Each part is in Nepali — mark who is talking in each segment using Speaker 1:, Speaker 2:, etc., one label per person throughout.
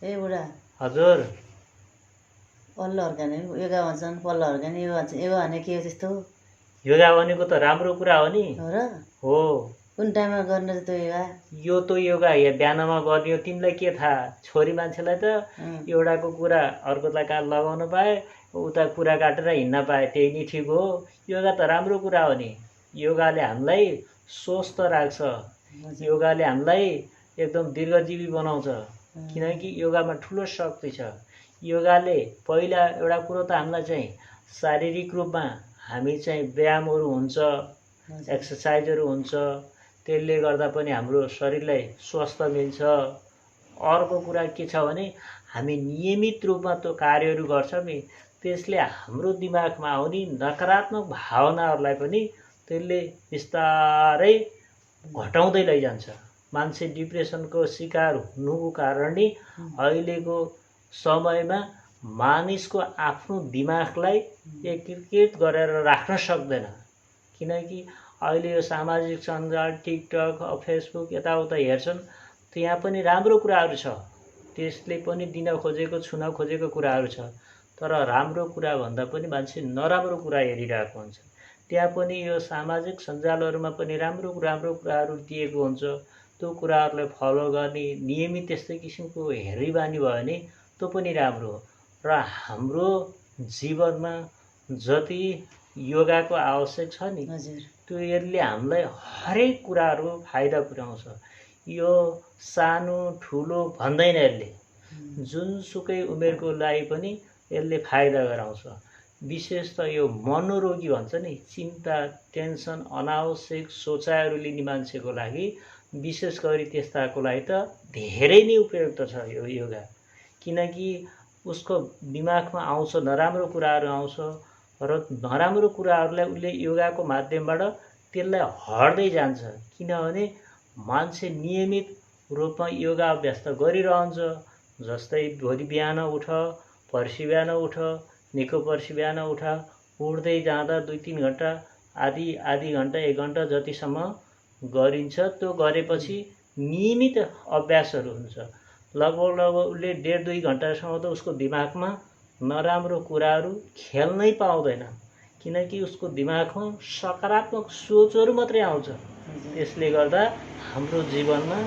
Speaker 1: ए बुढा
Speaker 2: हजुर
Speaker 1: पल्लो हुर्काने योगा भन्छन्, पल्लो हुर्काने योगा भन्छ। योगा भने के हो त्यस्तो?
Speaker 2: योगा भनेको त राम्रो कुरा हो नि।
Speaker 1: हो र?
Speaker 2: हो
Speaker 1: कुन टाइममा गर्ने त त्यो योगा?
Speaker 2: यो त योगा बिहानमा गर्ने हो। तिमीलाई के थाहा? छोरी मान्छेलाई त एउटाको कुरा अर्कोलाई काट लगाउन पाए, उता कुरा काटेर हिँड्न पाए, त्यही नै ठिक हो। योगा त राम्रो कुरा हो नि। योगाले हामीलाई स्वस्थ राख्छ। योगाले हामीलाई एकदम दीर्घजीवी बनाउँछ। किनकि योगामा ठुलो शक्ति छ। योगाले पहिला एउटा कुरो त हामीलाई चाहिँ शारीरिक रूपमा हामी चाहिँ व्यायामहरू हुन्छ, एक्सर्साइजहरू हुन्छ, त्यसले गर्दा पनि हाम्रो शरीरलाई स्वस्थ मिल्छ। अर्को कुरा के छ भने हामी नियमित रूपमा त्यो कार्यहरू गर्छौँ नि, त्यसले हाम्रो दिमागमा आउने नकारात्मक भावनाहरूलाई पनि त्यसले बिस्तारै घटाउँदै लैजान्छ। मान्छे डिप्रेसनको शिकार हुनुको कारण नि अहिलेको समयमा मानिसको आफ्नो दिमागलाई एकीकृत गरेर राख्न सक्दैन। किनकि अहिले यो सामाजिक सञ्जाल, टिकटक, फेसबुक यताउता हेर्छन्, त्यहाँ पनि राम्रो कुराहरू छ, त्यसले पनि दिन खोजेको, छुन खोजेको कुराहरू छ। तर राम्रो कुरा भन्दा पनि मान्छे नराम्रो कुरा हेरिरहेको हुन्छ। त्यहाँ पनि यो सामाजिक सञ्जालहरूमा पनि राम्रो कुराहरू दिएको हुन्छ। त्यो कुराहरूलाई फलो गर्ने, नियमित त्यस्तै किसिमको हेरिबानी भयो भने त्यो पनि राम्रो हो। र हाम्रो जीवनमा जति योगाको आवश्यक छ नि, त्यो यसले हामीलाई हरेक कुराहरू फाइदा पुर्याउँछ। यो सानो ठुलो भन्दैन, यसले जुनसुकै उमेरको लागि पनि यसले फाइदा गराउँछ। विशेष त यो मनोरोगी भन्छ नि, चिन्ता, टेन्सन, अनावश्यक सोचाइहरू लिने मान्छेको लागि, विशेष गरी त्यस्ताको लागि त धेरै नै उपयुक्त छ यो योगा। किनकि उसको दिमागमा आउँछ, नराम्रो कुराहरू आउँछ, र नराम्रो कुराहरूलाई उसले योगाको माध्यमबाट त्यसलाई हट्दै जान्छ। किनभने मान्छे नियमित रूपमा योगा अभ्यास त गरिरहन्छ। जस्तै भोलि बिहान उठ, पर्सि बिहान उठ, निको पर्सि बिहान उठ, उठ्दै जाँदा 2-3 घन्टा, आधी घन्टा 1 घन्टा जतिसम्म गरिन्छ। त्यो गरेपछि नियमित अभ्यासहरू हुन्छ। लगभग उसले 1.5-2 घन्टासम्म त उसको दिमागमा नराम्रो कुराहरू खेल्नै पाउँदैन। किनकि उसको दिमागमा सकारात्मक सोचहरू मात्रै आउँछ। त्यसले गर्दा हाम्रो जीवनमा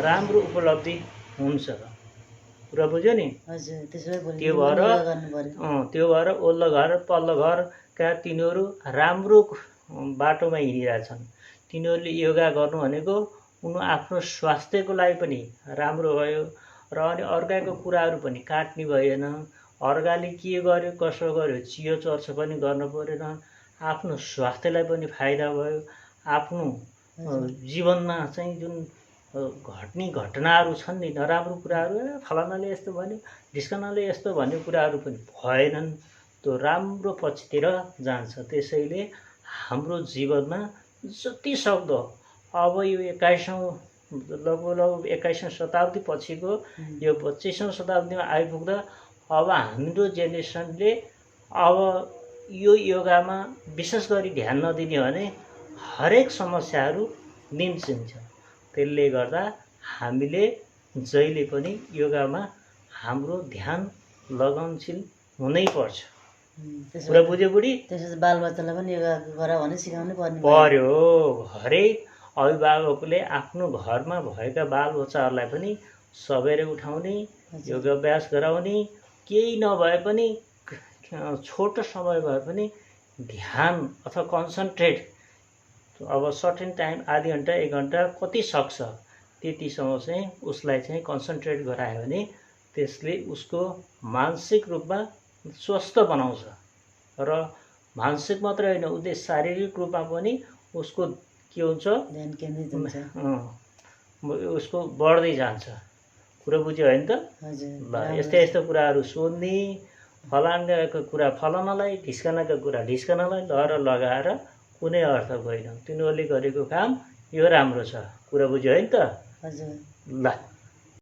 Speaker 2: राम्रो उपलब्धि हुन्छ। कुरा बुझ्यो नि? त्यो भएर ओल्लो घर पल्लो घरका तिनीहरू राम्रो बाटोमा हिँडिरहेछन्। तिनीहरूले योगा गर्नु भनेको उनीहरू आफ्नो स्वास्थ्यको लागि पनि राम्रो भयो। र अनि अर्काको कुराहरू पनि काट्ने भएन। अर्काले के गर्यो, कसो गर्यो, चियो चर्चा पनि गर्नु परेन। आफ्नो स्वास्थ्यलाई पनि फाइदा भयो। आफ्नो जीवनमा चाहिँ जुन घट्ने घटनाहरू छन् नि, नराम्रो कुराहरू, फलानाले यस्तो भन्यो, ढिस्कानाले यस्तो भन्ने कुराहरू पनि भएनन्। त्यो राम्रो पक्षतिर जान्छ। त्यसैले हाम्रो जीवनमा जति सक्दो अब यो 21औं शताब्दी पछिको यो 25औं शताब्दीमा आइपुग्दा अब हाम्रो जेनेरेसनले अब यो योगामा विशेष गरी ध्यान नदिने भने हरेक समस्याहरू निम्सिन्छ। त्यसले गर्दा हामीले जहिले पनि योगामा हाम्रो ध्यान लगनशील हुनै पर्छ। कुरा बुझ्यो बुढी?
Speaker 1: त्यसपछि बालबच्चालाई पनि योगा गर भने सिकाउनै
Speaker 2: पर्यो। हरेक अभिभावकले आफ्नो घरमा भएका बालबच्चाहरूलाई पनि सबेरै उठाउने, योगाभ्यास गराउने, केही नभए पनि छोटो समय भए पनि ध्यान अथवा कन्सन्ट्रेट, अब सर्टेन टाइम, आधी घन्टा 1 घन्टा कति सक्छ त्यतिसम्म चाहिँ उसलाई चाहिँ कन्सन्ट्रेट गरायो भने त्यसले उसको मानसिक रूपमा स्वस्थ बनाउँछ। र मानसिक मात्रै होइन, उसले शारीरिक रूपमा पनि उसको के हुन्छ,
Speaker 1: ध्यान केन्द्रित हुन्छ,
Speaker 2: उसको बढ्दै जान्छ। कुरा बुझ्यो होइन त? ल, यस्तो कुराहरू सोध्ने, फलानाको कुरा फलानालाई, ढिस्कानाको कुरा ढिस्कानालाई लगाएर कुनै अर्थ होइन। तिनीहरूले गरेको काम यो राम्रो छ। कुरा बुझ्यो होइन त?
Speaker 1: हजुर।
Speaker 2: ल।